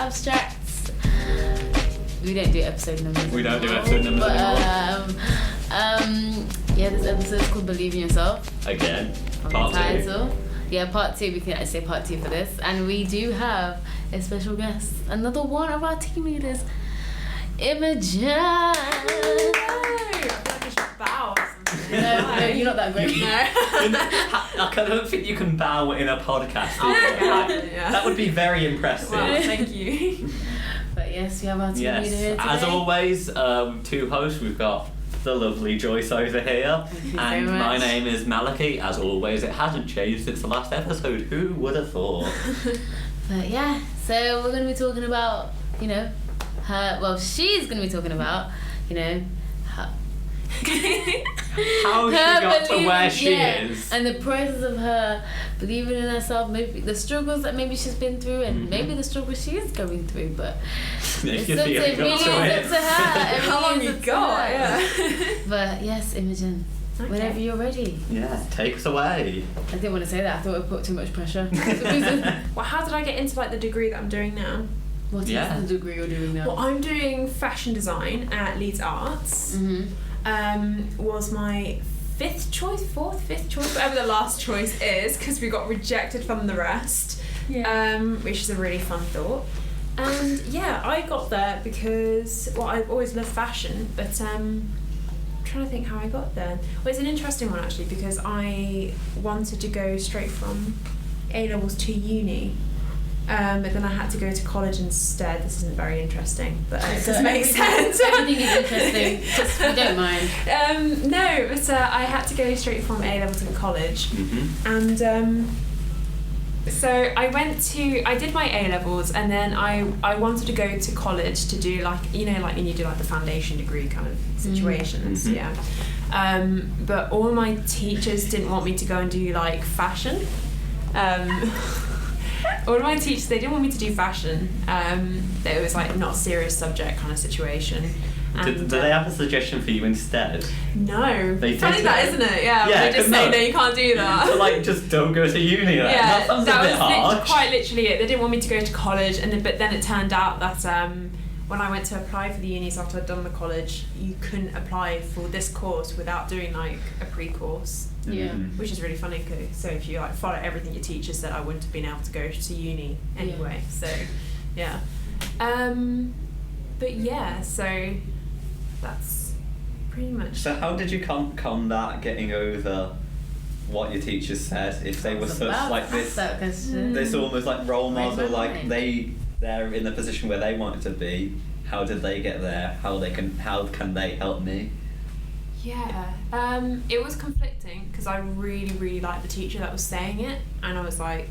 Abstract. We don't do episode numbers. We don't do episode numbers anymore. Yeah, this episode is called Believe in Yourself. Again, On part the title. 2. Yeah, part 2. We can actually say part 2 for this. And we do have a special guest. Another one of our team leaders, Imogen. No, you're not that great. I don't think you can bow in a podcast. That would be very impressive. Well, thank you. But yes, we have our team leader here today. As always, 2 hosts. We've got the lovely Joyce over here, and my name is Maliki. As always, it hasn't changed since the last episode. Who would have thought? But yeah, so we're going to be talking about, her. Well, she's going to be talking about, how she got to where she is, and the process of her believing in herself, maybe the struggles that maybe she's been through, and maybe the struggles she is going through, but it's up to her. How long you got? Yeah. But yes, Imogen, whenever you're ready. Yeah, take us away. I didn't want to say that. I thought it put too much pressure. Well, how did I get into the degree that I'm doing now? What is the degree you're doing now? Well, I'm doing fashion design at Leeds Arts. Was my fifth choice, whatever the last choice is, because we got rejected from the rest, which is a really fun thought. And yeah, I got there because, I've always loved fashion, but I'm trying to think how I got there. Well, it's an interesting one actually, because I wanted to go straight from A-levels to uni. But then I had to go to college instead. This isn't very interesting, but it does make sense. Everything is interesting. Just, we don't mind. No, but I had to go straight from A-level to college. And so I did my A-levels, and then I wanted to go to college to do when you do the foundation degree kind of situations, but all my teachers didn't want me to go and do fashion. All of my teachers, they didn't want me to do fashion. It was not a serious subject kind of situation. Did they have a suggestion for you instead? No. They funny that, isn't it? Yeah, they just say, no, you can't do that. So just don't go to uni then. Yeah, that sounds a bit harsh. Quite literally it. They didn't want me to go to college, but then it turned out that when I went to apply for the unis after I'd done the college, you couldn't apply for this course without doing a pre-course. Which is really funny, so if you follow everything your teacher said, I wouldn't have been able to go to uni anyway. So yeah, but yeah, so that's pretty much. So how did you combat getting over what your teachers said? If they were such this almost role model, they're in the position where they wanted to be. How did they get there? How can they help me? Yeah, it was conflicting because I really, really liked the teacher that was saying it, and I was I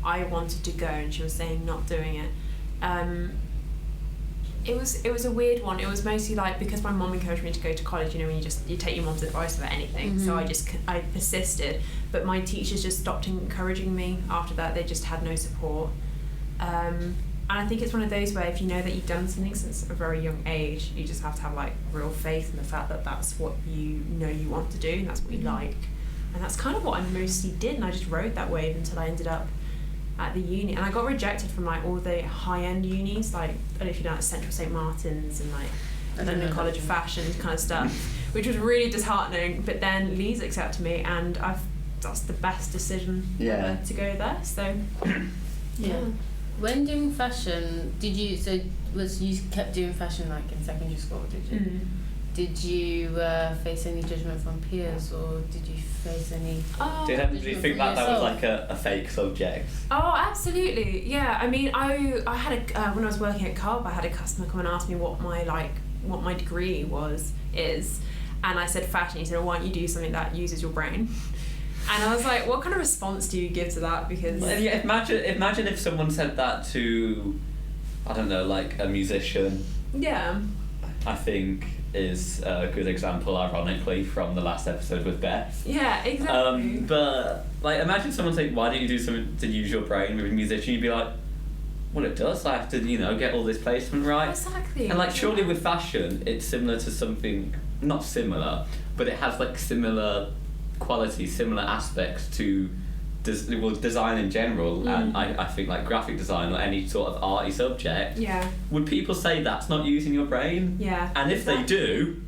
wanted to go, and she was saying not doing it. It was a weird one. It was mostly because my mum encouraged me to go to college. When you take your mum's advice about anything, so I persisted. But my teachers just stopped encouraging me after that. They just had no support. And I think it's one of those where if you know that you've done something since a very young age, you just have to have real faith in the fact that that's what you want to do, and that's what you like. And that's kind of what I mostly did, and I just rode that wave until I ended up at the uni. And I got rejected from all the high-end unis, I don't know if you know, Central St. Martin's and London College of Fashion kind of stuff, which was really disheartening. But then Leeds accepted me, and that's the best decision ever to go there. So yeah. When doing fashion, you kept doing fashion in secondary school, did you? Did you face any judgment from peers, or did you face any Did you think that was a fake subject? Oh, absolutely, yeah. I mean, I had when I was working at Carb, I had a customer come and ask me what my degree is, and I said fashion. He said, why don't you do something that uses your brain? And I was what kind of response do you give to that? Because imagine if someone said that to, I don't know, a musician. Yeah. I think is a good example, ironically, from the last episode with Beth. Yeah, exactly. But imagine someone saying, why don't you do something to use your brain with a musician? You'd be well, it does. I have to, get all this placement right. Exactly. And surely with fashion, it's similar to something, not similar, but it has similar qualities, similar aspects to design in general, and I think like graphic design or any sort of arty subject, would people say that's not using your brain? Yeah. And if they do,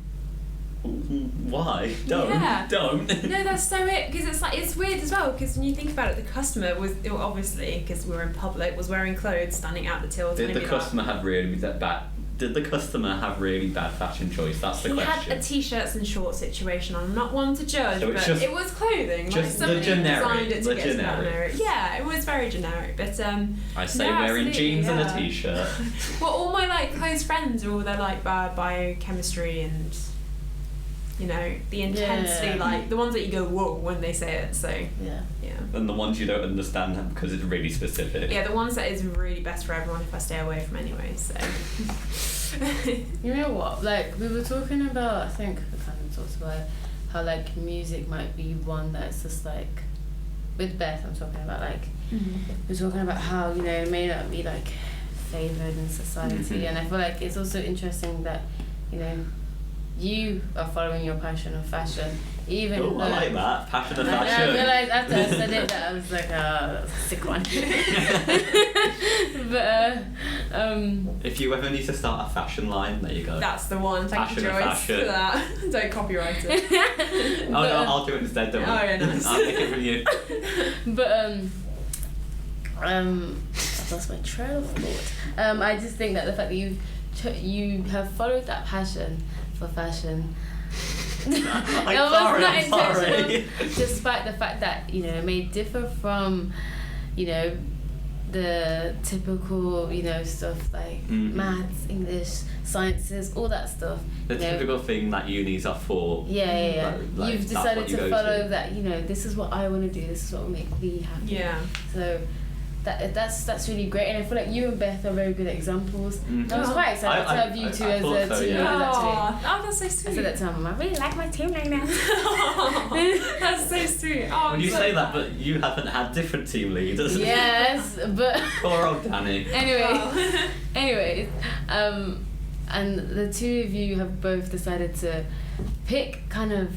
why? Don't. No, that's so it, because it's weird as well, because when you think about it, the customer was obviously, because we were in public, was wearing clothes, standing out the till. Did the customer have really bad? Did the customer have really bad fashion choice? That's the question. He had a t-shirts and shorts situation on. I'm not one to judge, so but it was clothing. Just like the generic. Designed it to the get generic. Yeah, it was very generic, but I say wearing jeans and a t-shirt. Well, all my like close friends are all they're like biochemistry and. You know, the intensely like the ones that you go whoa when they say it. So yeah. And the ones you don't understand because it's really specific. Yeah, the ones that is really best for everyone if I stay away from anyway. So. You know what? Like we were talking about, I think we kind of talked about how like music might be one that's just like with Beth. I'm talking about like we're talking about how it may not be like favoured in society, and I feel like it's also interesting that you are following your passion of fashion, even though... I like that, passion of fashion. I realised after I said it that I was like, that's a sick one. But, if you ever need to start a fashion line, there you go. That's the one, thank you Joyce for that. Don't copyright it. No, I'll do it instead, don't worry. Oh yeah, nice. I'll take it from you. But, I've lost my trail of thought. I just think that the fact that you have followed that passion for fashion. I'm sorry. Despite the fact that it may differ from the typical stuff like maths, English, sciences, all that stuff. The typical thing that unis are for. Yeah. Like, you've decided to follow that. This is what I want to do. This is what will make me happy. Yeah. So. That's really great, and I feel like you and Beth are very good examples. I was quite excited to have you two as a team leader. Oh, that's so sweet. I said that to my mum. I really like my team like that. That's so sweet. Oh, when you say that, but you haven't had different team leaders. Yes, but poor old Danny. Anyways, and the two of you have both decided to pick kind of.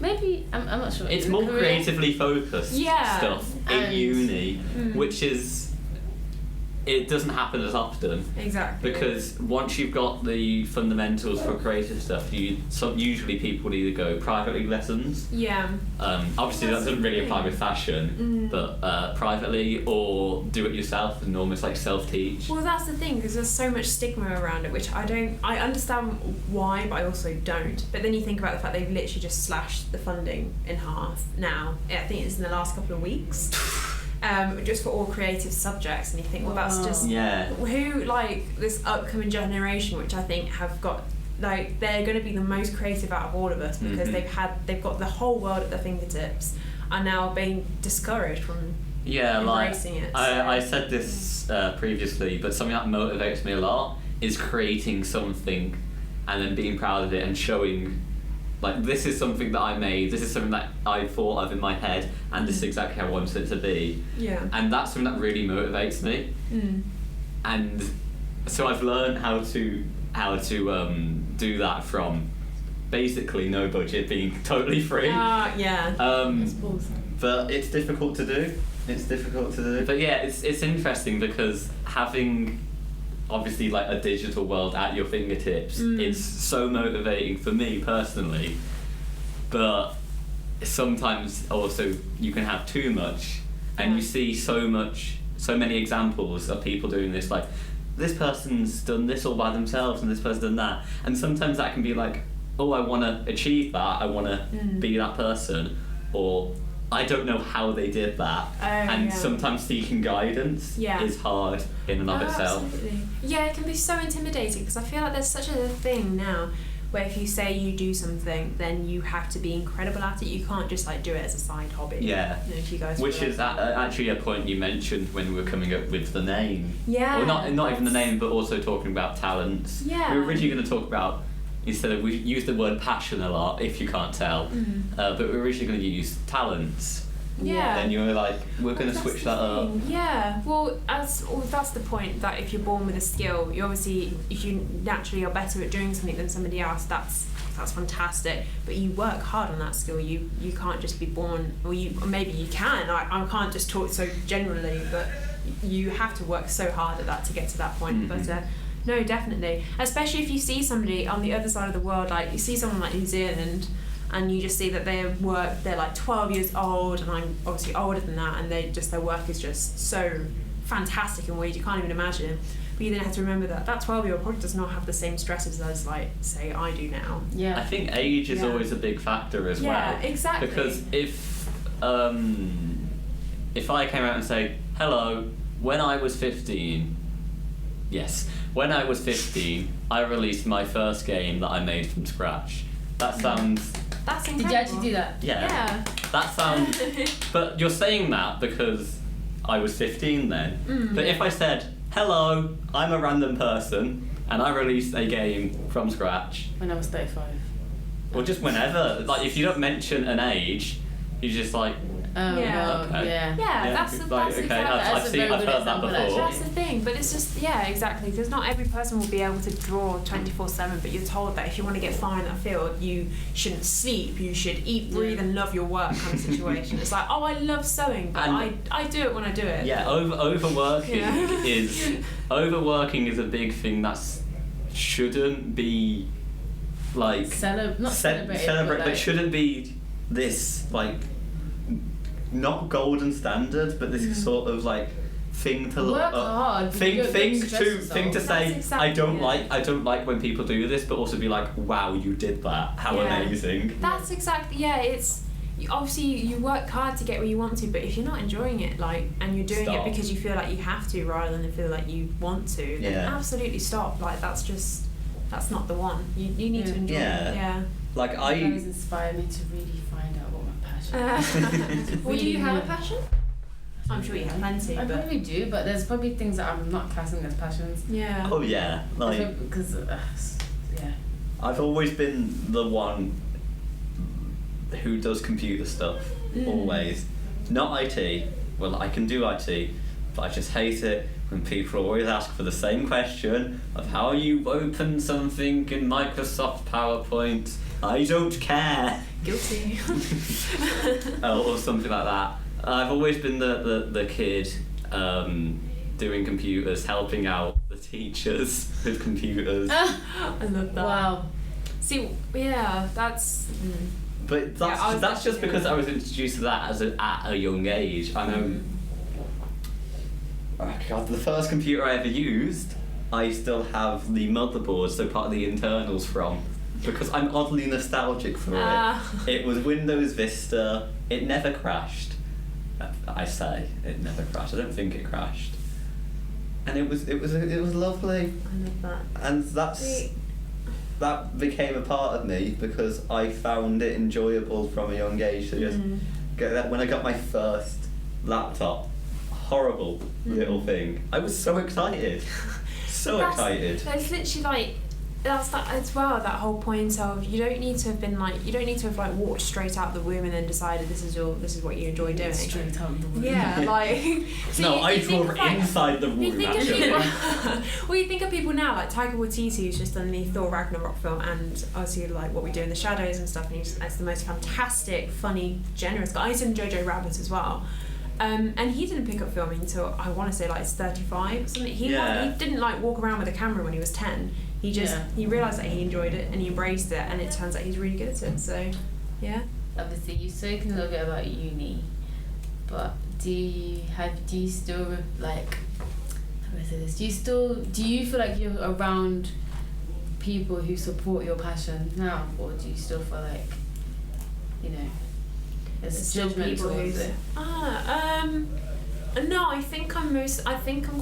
Maybe I'm not sure. It's more creatively focused stuff in uni, which is it doesn't happen as often. Exactly. Because once you've got the fundamentals for creative stuff, usually people either go privately lessons. Yeah. Obviously that doesn't really apply with fashion, but privately or do it yourself and almost like self-teach. Well, that's the thing, because there's so much stigma around it, which I understand why, but I also don't. But then you think about the fact they've literally just slashed the funding in half now. I think it's in the last couple of weeks. Just for all creative subjects, and you think, well, that's just who like this upcoming generation, which I think have got like they're going to be the most creative out of all of us because they've got the whole world at their fingertips, are now being discouraged from embracing it. I said this previously, but something that motivates me a lot is creating something and then being proud of it and showing. Like, this is something that I made, this is something that I thought of in my head, and this is exactly how I wanted it to be. Yeah. And that's something that really motivates me. And so I've learned how to do that from basically no budget, being totally free. But it's difficult to do. But yeah, it's interesting because having obviously like a digital world at your fingertips, it's so motivating for me personally, but sometimes also you can have too much and you see so many examples of people doing this, like this person's done this all by themselves and this person's done that, and sometimes that can be like, oh, I want to achieve that, I want to be that person, or I don't know how they did that, sometimes seeking guidance is hard in and of itself. Absolutely. Yeah, it can be so intimidating because I feel like there's such a thing now where if you say you do something, then you have to be incredible at it. You can't just like do it as a side hobby. Yeah. If you guys which is actually a point you mentioned when we were coming up with the name. Yeah. Or not even the name, but also talking about talents. Yeah. We were originally going to talk about. Instead of, we use the word passion a lot, if you can't tell, but we're originally going to use talents, then you're like, we're going to switch that up. Yeah, well, that's the point, that if you're born with a skill, you obviously, if you naturally are better at doing something than somebody else, that's fantastic. But you work hard on that skill. You can't just be born, or maybe you can. I can't just talk so generally, but you have to work so hard at that to get to that point. Mm-hmm. But no, definitely, especially if you see somebody on the other side of the world, like you see someone like New Zealand, and you just see that they're like 12 years old, and I'm obviously older than that, and their work is just so fantastic in ways you can't even imagine. But you then have to remember that 12-year-old probably does not have the same stresses as, like, say, I do now. I think age is always a big factor as well. Yeah, exactly. Because if I came out and say, hello, when I was 15, I released my first game that I made from scratch. That sounds... That's incredible. Did you actually do that? Yeah. That sounds... But you're saying that because I was 15 then. But if I said, hello, I'm a random person, and I released a game from scratch... When I was 35. Or just whenever. Like, if you don't mention an age, you're just like... Oh, yeah. Okay. Yeah, that's exactly. I've heard that before. That's the thing, but it's just, exactly, because not every person will be able to draw 24/7, but you're told that if you want to get far in that field, you shouldn't sleep, you should eat, breathe, and love your work kind of situation. It's like, oh, I love sewing, but I do it when I do it. Yeah, overworking is a big thing that shouldn't be, like... Celebrate, but shouldn't be this, like... not golden standard, but this sort of like thing to look up. Hard, thing to say. Exactly, I don't like when people do this, but also be like, wow, you did that. How amazing. That's exactly it's. Obviously, you work hard to get where you want to, but if you're not enjoying it, like, and you're doing it because you feel like you have to rather than feel like you want to, then absolutely stop. Like, that's not the one. You need to enjoy it. Yeah. Like, you guys inspire me to really find out what my passion is. Well, do you have a passion? I'm sure you have plenty. I probably do, but there's probably things that I'm not classing as passions. Yeah. Oh yeah, like because I've always been the one who does computer stuff. Always, not IT. Well, I can do IT, but I just hate it when people always ask for the same question of how you open something in Microsoft PowerPoint. I don't care. Guilty. Or something like that. I've always been the kid doing computers, helping out the teachers with computers. I love that. Wow. See, that's... But that's just because I was introduced to that at a young age. I know... Oh God, the first computer I ever used, I still have the motherboard, so part of the internals from, because I'm oddly nostalgic for it. It was Windows Vista. It never crashed. I say it never crashed. I don't think it crashed. And it was lovely. I love that. And that became a part of me because I found it enjoyable from a young age to just get that. When I got my first laptop, horrible little thing, I was so excited. Excited. It's literally like, that's that as well, that whole point of you don't need to have walked straight out the womb and then decided this is what you enjoy doing. Straight out the womb. Yeah, like no, I draw inside the womb actually. Well, you think of people now like Taika Waititi, who's just done the Thor Ragnarok film, and obviously like What We Do in the Shadows and stuff, and he's the most fantastic, funny, generous guy. He's in Jojo Rabbit as well. And he didn't pick up filming until I want to say like 35 or something. He didn't like walk around with a camera when he was 10. He just he realised that he enjoyed it and he embraced it, and it turns out he's really good at it. So, yeah. Obviously, you've spoken a little bit about uni, but do you still like? How do I say this? Do you feel like you're around people who support your passion now, or do you still feel like, there's judgment towards it? No, I think I'm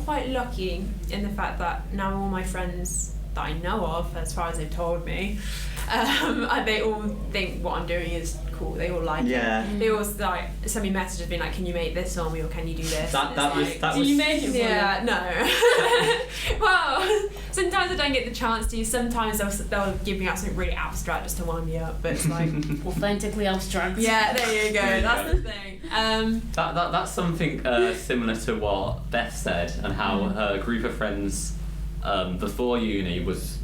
quite lucky in the fact that now all my friends that I know of, as far as they've told me. And they all think what I'm doing is cool. They all like it. They all like send me messages being like, "Can you make this on me?" or "Can you do this?" Do you make it? Yeah, no. Well, sometimes I don't get the chance to. Sometimes they'll give me out something really abstract just to wind me up. But it's like authentically abstract. Yeah, there you go. That's the thing. That's something similar to what Beth said, and how her group of friends before uni was